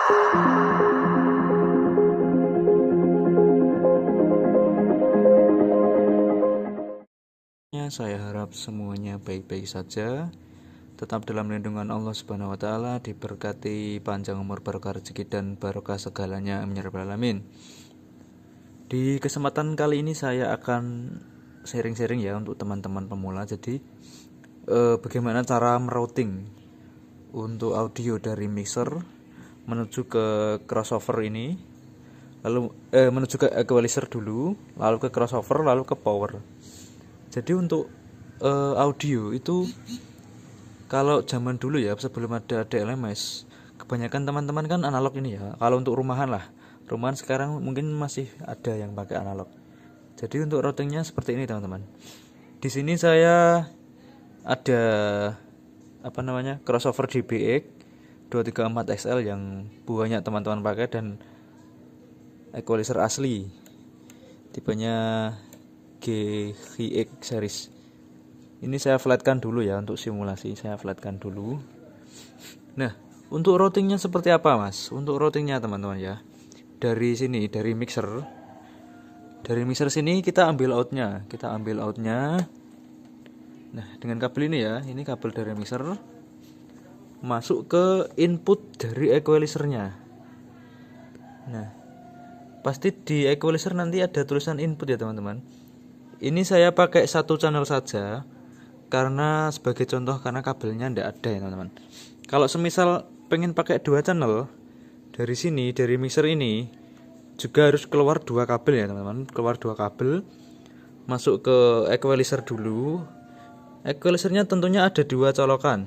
Saya harap semuanya baik-baik saja, tetap dalam lindungan Allah Subhanahu wa taala, diberkati panjang umur, berkah rezeki dan barokah segalanya, amin ya rabbal alamin. Di kesempatan kali ini saya akan sharing-sharing ya untuk teman-teman pemula. Jadi bagaimana cara merouting untuk audio dari mixer menuju ke crossover ini, lalu menuju ke equalizer dulu, lalu ke crossover, lalu ke power. Jadi untuk audio itu kalau zaman dulu ya, sebelum ada DLMS, kebanyakan teman-teman kan analog ini ya. Kalau untuk rumahan lah, rumahan sekarang mungkin masih ada yang pakai analog. Jadi untuk routingnya seperti ini teman-teman. Di sini saya ada crossover DBX 234 XL yang banyak teman-teman pakai, dan equalizer asli tipenya GHX series. Ini saya flatkan dulu ya untuk simulasi, saya flatkan dulu. Nah, untuk routingnya seperti apa mas? Untuk routingnya teman-teman ya, dari sini, dari mixer sini kita ambil outnya. Nah, dengan kabel ini ya, ini kabel dari mixer masuk ke input dari equalizernya. Nah, pasti di equalizer nanti ada tulisan input ya teman-teman. Ini saya pakai satu channel saja karena sebagai contoh, karena kabelnya tidak ada ya teman-teman. Kalau semisal pengen pakai dua channel, dari sini, dari mixer ini juga harus keluar dua kabel ya teman-teman. Keluar dua kabel, masuk ke equalizer dulu. Equalizernya tentunya ada dua colokan,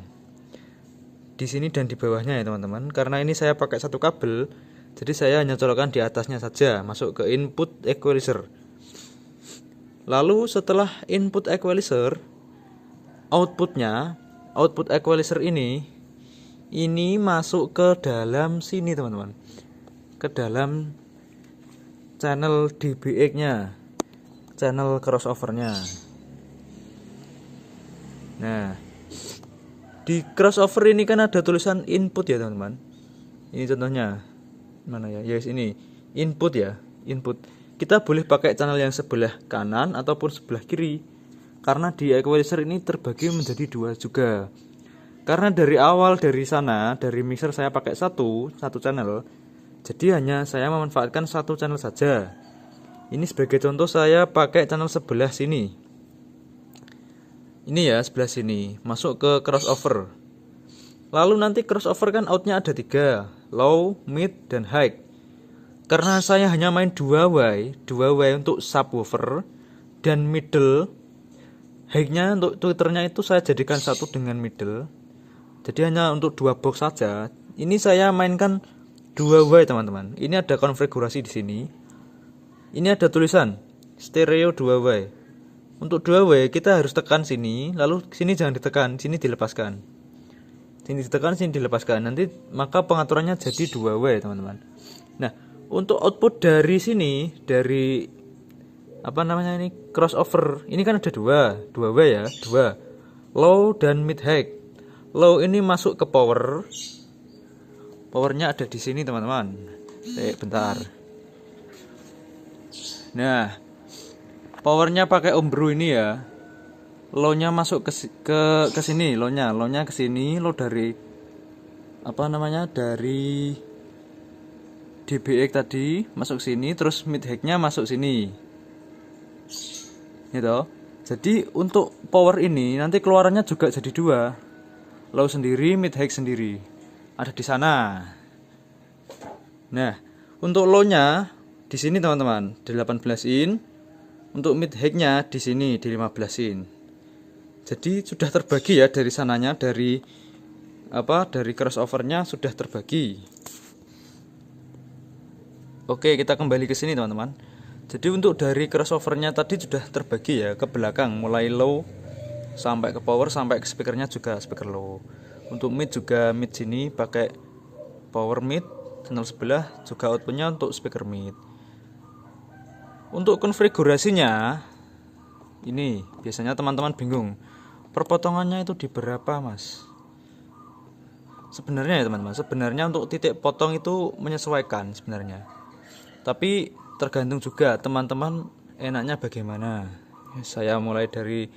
di sini dan di bawahnya ya teman-teman. Karena ini saya pakai satu kabel, jadi saya hanya colokan di atasnya saja, masuk ke input equalizer. Lalu setelah input equalizer, output equalizer ini masuk ke dalam sini teman-teman, ke dalam channel DBX-nya, channel crossover-nya. Nah, di crossover ini kan ada tulisan input ya teman-teman. Ini contohnya, mana ya? Yes, ini input ya, input. Kita boleh pakai channel yang sebelah kanan ataupun sebelah kiri, karena di equalizer ini terbagi menjadi dua juga. Karena dari awal, dari sana, dari mixer saya pakai satu channel, jadi hanya saya memanfaatkan satu channel saja. Ini sebagai contoh, saya pakai channel sebelah sini. Ini ya, sebelah sini, masuk ke crossover. Lalu nanti crossover kan outnya ada 3, low, mid, dan high. Karena saya hanya main 2 way untuk subwoofer dan middle, high-nya untuk tweeternya itu saya jadikan satu dengan middle. Jadi hanya untuk 2 box saja. Ini saya mainkan 2 way teman-teman. Ini ada konfigurasi di sini. Ini ada tulisan stereo 2 way. Untuk 2 way kita harus tekan sini, lalu sini jangan ditekan, sini dilepaskan. Sini ditekan, sini dilepaskan. Nanti maka pengaturannya jadi 2 way teman-teman. Nah, untuk output dari sini, dari ini crossover, ini kan ada 2 way ya, 2 low dan mid high. Low ini masuk ke power. Powernya ada di sini teman-teman. Bentar. Nah, powernya pakai ombro ini ya. Low-nya masuk ke sini, low-nya ke sini, low dari dari DBX tadi masuk sini, terus mid high-nya masuk sini. Gitu. Jadi untuk power ini nanti keluarannya juga jadi 2. Low sendiri, mid high sendiri. Ada di sana. Nah, untuk low-nya di sini teman-teman, 18 in. Untuk mid high-nya di sini di 15 in. Jadi sudah terbagi ya dari sananya, dari crossover-nya sudah terbagi. Oke, kita kembali ke sini teman-teman. Jadi untuk dari crossover-nya tadi sudah terbagi ya ke belakang, mulai low sampai ke power, sampai ke speakernya juga speaker low. Untuk mid juga mid sini pakai power mid, channel sebelah juga outputnya untuk speaker mid. Untuk konfigurasinya ini biasanya teman-teman bingung, perpotongannya itu di berapa mas? Sebenarnya ya teman-teman, sebenarnya untuk titik potong itu menyesuaikan sebenarnya. Tapi tergantung juga teman-teman enaknya bagaimana. Saya mulai dari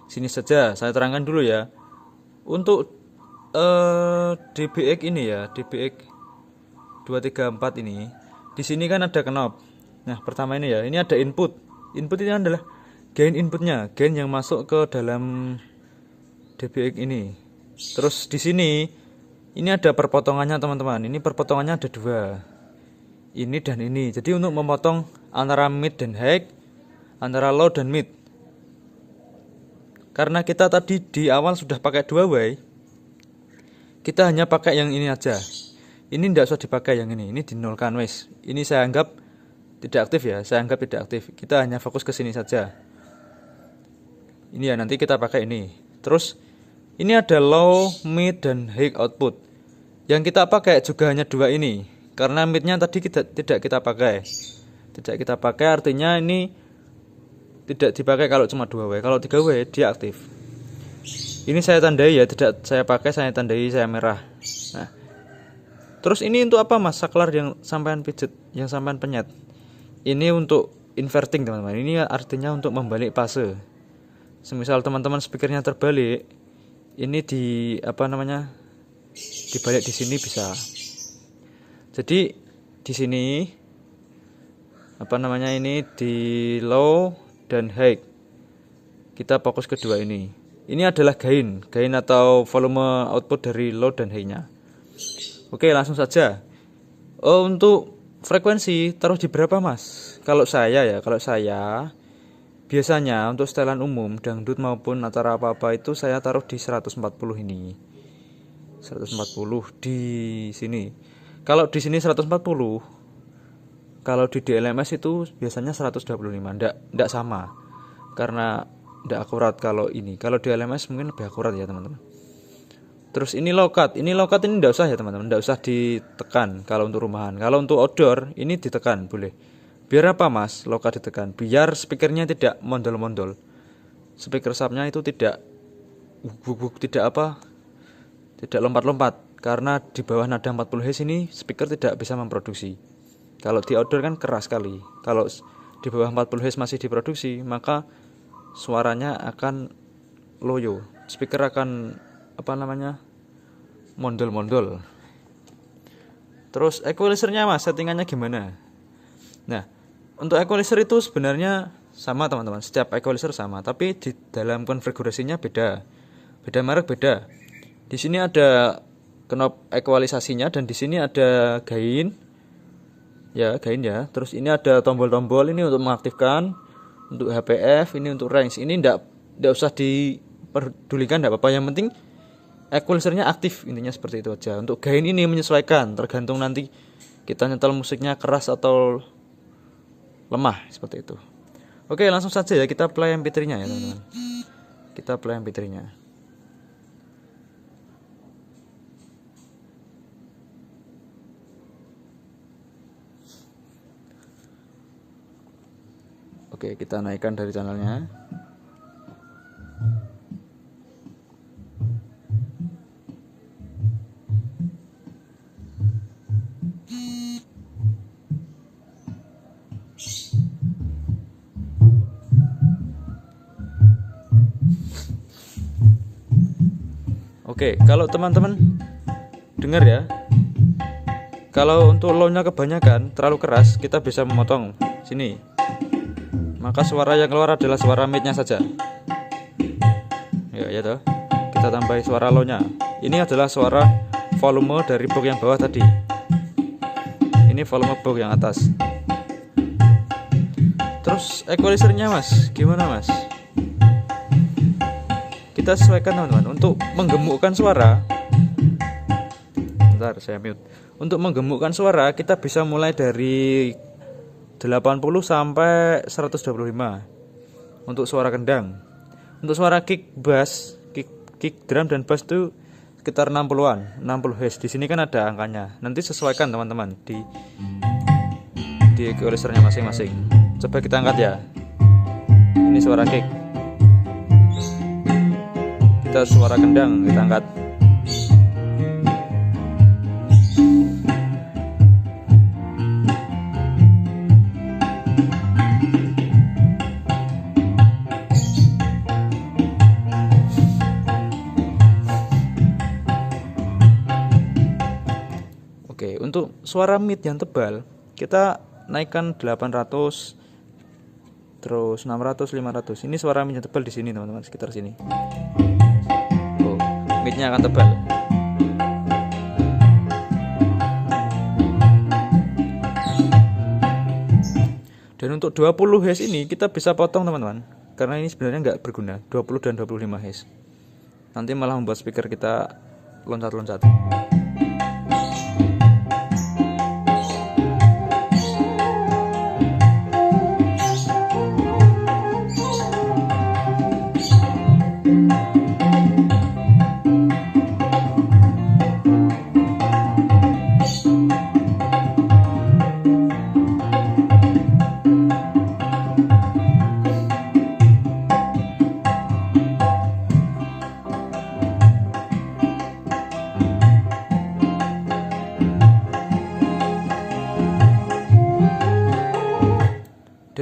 sini saja, saya terangkan dulu ya. Untuk DBX ini ya, DBX 234 ini. Di sini kan ada knob. Nah, pertama ini ya, ini ada input. Input ini adalah gain inputnya, gain yang masuk ke dalam DBX ini. Terus di sini ini ada perpotongannya teman-teman. Ini perpotongannya ada dua. Ini dan ini. Jadi untuk memotong antara mid dan high, antara low dan mid. Karena kita tadi di awal sudah pakai 2 way, kita hanya pakai yang ini aja. Ini tidak usah dipakai yang ini dinolkan wes. Ini saya anggap tidak aktif ya, saya anggap tidak aktif. Kita hanya fokus ke sini saja. Ini ya, nanti kita pakai ini. Terus ini ada low, mid, dan high output. Yang kita pakai juga hanya 2 ini. Karena midnya tadi tidak kita pakai. Tidak kita pakai artinya ini tidak dipakai kalau cuma 2 way. Kalau 3 way dia aktif. Ini saya tandai ya, tidak saya pakai, saya tandai saya merah. Nah, terus ini untuk apa mas? Saklar yang sampean pijet, yang sampean penyet. Ini untuk inverting teman-teman. Ini artinya untuk membalik fase. Semisal teman-teman speakernya terbalik, ini dibalik di sini bisa. Jadi di sini ini di low dan high. Kita fokus kedua ini. Ini adalah gain atau volume output dari low dan high-nya. Oke, langsung saja. Untuk frekuensi taruh di berapa mas? Kalau saya biasanya untuk setelan umum dangdut maupun acara apa-apa itu saya taruh di 140 ini. 140 di sini. Kalau di sini 140, kalau di DLMS itu biasanya 125. Enggak sama. Karena enggak akurat kalau ini. Kalau DLMS mungkin lebih akurat ya, teman-teman. Terus ini low cut. Ini enggak usah ya, teman-teman. Enggak usah ditekan kalau untuk rumahan. Kalau untuk outdoor ini ditekan boleh. Biar apa, Mas? Low cut ditekan. Biar speakernya tidak mondol-mondol. Speaker subnya itu tidak lompat-lompat. Karena di bawah nada 40 Hz ini speaker tidak bisa memproduksi. Kalau di outdoor kan keras sekali. Kalau di bawah 40 Hz masih diproduksi, maka suaranya akan loyo. Speaker akan mondol-mondol. Terus equalizernya mas, settingannya gimana? Nah, untuk equalizer itu sebenarnya sama teman-teman. Setiap equalizer sama, tapi di dalam konfigurasinya beda. Beda merek beda. Di sini ada knob equalisasinya dan di sini ada gain. Ya, gain ya. Terus ini ada tombol-tombol ini untuk mengaktifkan, untuk HPF, ini untuk range. Ini enggak usah diperdulikan, enggak apa-apa. Yang penting equalizernya aktif, intinya seperti itu aja. Untuk gain ini menyesuaikan, tergantung nanti kita nyetel musiknya keras atau lemah, seperti itu. Oke, langsung saja ya kita play MP3-nya ya, teman-teman. Kita play MP3-nya. Oke, kita naikkan dari channelnya. Oke, kalau teman-teman dengar ya, kalau untuk low-nya kebanyakan terlalu keras, kita bisa memotong sini. Maka suara yang keluar adalah suara mid-nya saja. Ya toh. Kita tambahi suara low-nya. Ini adalah suara volume dari box yang bawah tadi. Ini volume box yang atas. Terus equalizernya mas, gimana mas? Kita sesuaikan teman-teman. Untuk menggemukkan suara, bentar saya mute. Untuk menggemukkan suara kita bisa mulai dari 80 sampai 125 untuk suara kendang. Untuk suara kick bass, kick drum dan bass itu sekitar 60-an, 60 Hz. Di sini kan ada angkanya. Nanti sesuaikan teman-teman di equalizernya masing-masing. Coba kita angkat ya. Ini suara kick. Kita suara kendang kita angkat. Oke, untuk suara mid yang tebal kita naikkan 800, terus 600, 500. Ini suara mid yang tebal di sini teman-teman, sekitar sini. Oh, midnya akan tebal. Dan untuk 20 Hz ini kita bisa potong teman-teman, karena ini sebenarnya nggak berguna, 20 dan 25 Hz. Nanti malah membuat speaker kita loncat-loncat.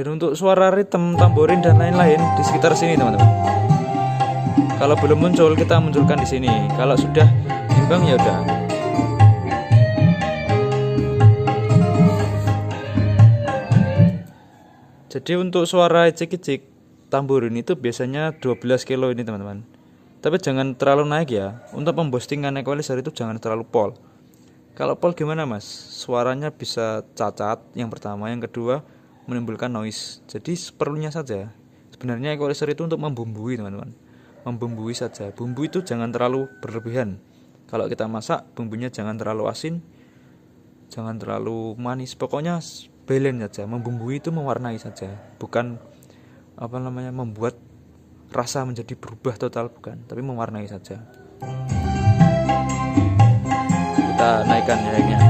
Dan untuk suara ritme, tamborin dan lain-lain di sekitar sini teman-teman. Kalau belum muncul kita munculkan di sini. Kalau sudah imbang ya udah. Jadi untuk suara icik-icik tamborin itu biasanya 12 kilo ini teman-teman. Tapi jangan terlalu naik ya. Untuk memboostingkan equalizer itu jangan terlalu pol. Kalau pol gimana mas? Suaranya bisa cacat yang pertama, yang kedua menimbulkan noise. Jadi seperlunya saja. Sebenarnya equalizer itu untuk membumbui teman-teman. Membumbui saja. Bumbu itu jangan terlalu berlebihan. Kalau kita masak bumbunya jangan terlalu asin, jangan terlalu manis. Pokoknya balance saja. Membumbui itu mewarnai saja, bukan membuat rasa menjadi berubah total, bukan, tapi mewarnai saja. Kita naikkan ya.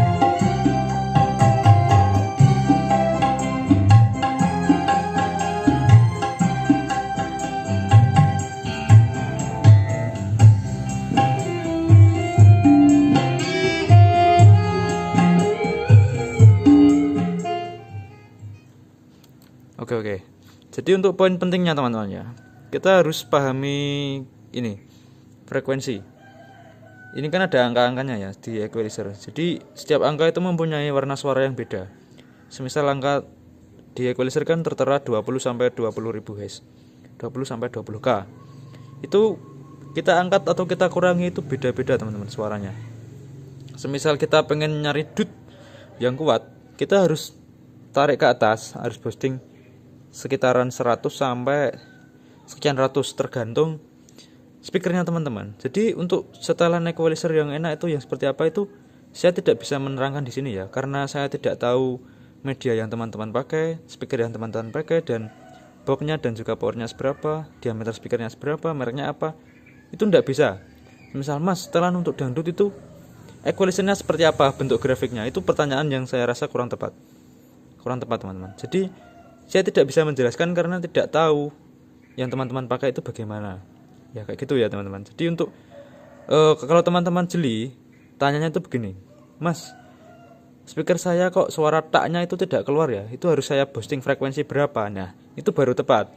Oke. Jadi untuk poin pentingnya teman-teman ya, kita harus pahami ini frekuensi. Ini kan ada angka-angkanya ya di equalizer. Jadi setiap angka itu mempunyai warna suara yang beda. Semisal angka di equalizer kan tertera 20 sampai 20.000 Hz. 20 sampai 20K. Itu kita angkat atau kita kurangi itu beda-beda teman-teman suaranya. Semisal kita pengen nyari dut yang kuat, kita harus tarik ke atas, harus boosting sekitaran 100 sampai sekian ratus tergantung speakernya teman-teman. Jadi untuk setelan equalizer yang enak itu yang seperti apa itu saya tidak bisa menerangkan di sini ya, karena saya tidak tahu media yang teman-teman pakai, speaker yang teman-teman pakai, dan boxnya dan juga powernya seberapa, diameter speakernya seberapa, mereknya apa, itu tidak bisa. Misal mas, setelan untuk dangdut itu equalizernya seperti apa, bentuk grafiknya, itu pertanyaan yang saya rasa kurang tepat teman-teman. Jadi saya tidak bisa menjelaskan karena tidak tahu yang teman-teman pakai itu bagaimana. Ya kayak gitu ya teman-teman. Jadi untuk kalau teman-teman jeli, tanyanya itu begini, mas, speaker saya kok suara taknya itu tidak keluar ya, itu harus saya boosting frekuensi berapa? Nah itu baru tepat.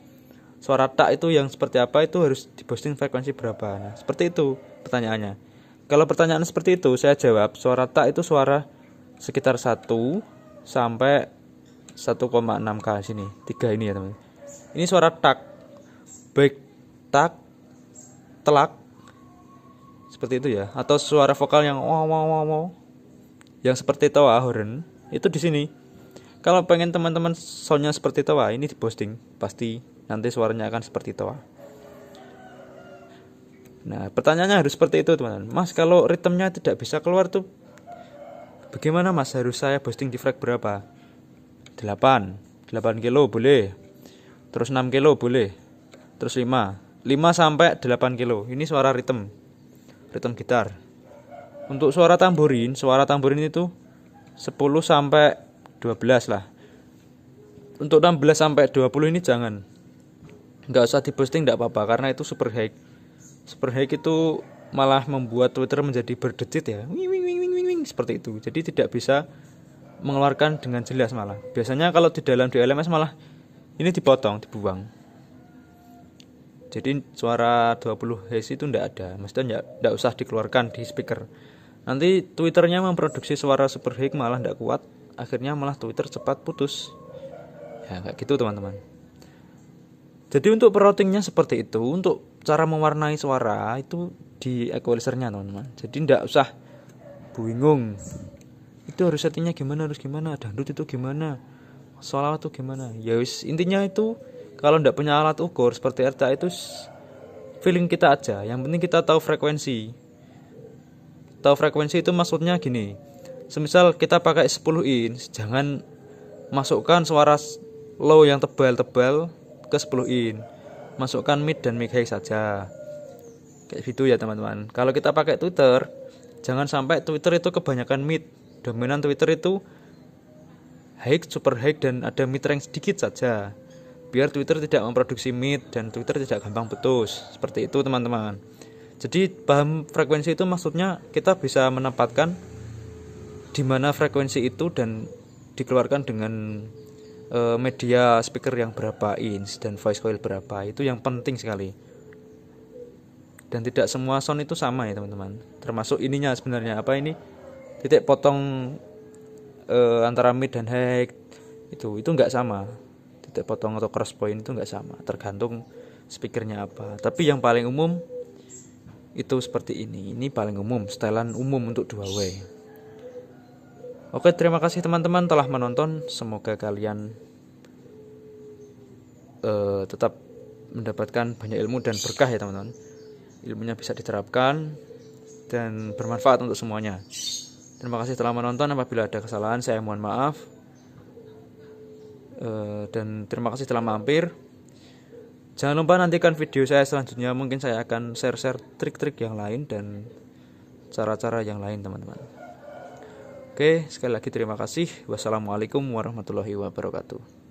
Suara tak itu yang seperti apa itu harus di boosting frekuensi berapa? Nah seperti itu pertanyaannya. Kalau pertanyaan seperti itu saya jawab, suara tak itu suara sekitar 1 sampai 1,6K sini, 3 ini ya teman. Ini suara tak, baik tak, telak, seperti itu ya. Atau suara vokal yang wow, yang seperti tawa horn, itu di sini. Kalau pengen teman-teman soundnya seperti tawa, ini di posting, pasti nanti suaranya akan seperti tawa. Nah pertanyaannya harus seperti itu teman-teman. Mas kalau ritmenya tidak bisa keluar tuh bagaimana mas, harus saya boosting di frek berapa? 8 kilo boleh, terus 6 kilo boleh, terus 5 sampai 8 kilo. Ini suara ritme gitar. Untuk suara tamborin itu 10 sampai 12 lah. Untuk 16 sampai 20 ini jangan, nggak usah di boosting, nggak apa-apa, karena itu super high itu malah membuat Twitter menjadi berdecit ya, wing, seperti itu. Jadi tidak bisa mengeluarkan dengan jelas malah. Biasanya kalau di dalam DLMS malah ini dipotong, dibuang. Jadi suara 20 Hz itu enggak ada, maksudnya enggak usah dikeluarkan di speaker. Nanti Twitternya memproduksi suara super high malah tidak kuat, akhirnya malah Twitter cepat putus. Ya kayak gitu teman-teman. Jadi untuk routingnya seperti itu. Untuk cara mewarnai suara itu di equalizernya teman-teman. Jadi tidak usah bingung itu harus settingnya gimana, harus gimana, dangdut itu gimana, sholawat itu gimana. Ya wis, intinya itu kalau tidak punya alat ukur seperti RTA itu feeling kita aja. Yang penting kita tahu frekuensi. Tahu frekuensi itu maksudnya gini, semisal kita pakai 10 inch, jangan masukkan suara low yang tebal-tebal ke 10 in, masukkan mid dan mid high saja, kayak gitu ya teman-teman. Kalau kita pakai Twitter, jangan sampai Twitter itu kebanyakan mid, dominan Twitter itu high, super high dan ada mid range sedikit saja, biar Twitter tidak memproduksi mid dan Twitter tidak gampang putus, seperti itu teman-teman. Jadi paham frekuensi itu maksudnya kita bisa menempatkan di mana frekuensi itu dan dikeluarkan dengan media speaker yang berapa inch dan voice coil berapa, itu yang penting sekali. Dan tidak semua sound itu sama ya teman-teman, termasuk ininya sebenarnya apa ini titik potong antara mid dan high itu nggak sama, titik potong atau cross point itu nggak sama, tergantung speakernya apa. Tapi yang paling umum itu seperti ini paling umum, setelan umum untuk 2W. Oke, terima kasih teman-teman telah menonton. Semoga kalian tetap mendapatkan banyak ilmu dan berkah ya teman-teman. Ilmunya bisa diterapkan dan bermanfaat untuk semuanya. Terima kasih telah menonton. Apabila ada kesalahan saya mohon maaf. Dan terima kasih telah mampir. Jangan lupa nantikan video saya selanjutnya. Mungkin saya akan share-share trik-trik yang lain dan cara-cara yang lain teman-teman. Oke, sekali lagi terima kasih. Wassalamualaikum warahmatullahi wabarakatuh.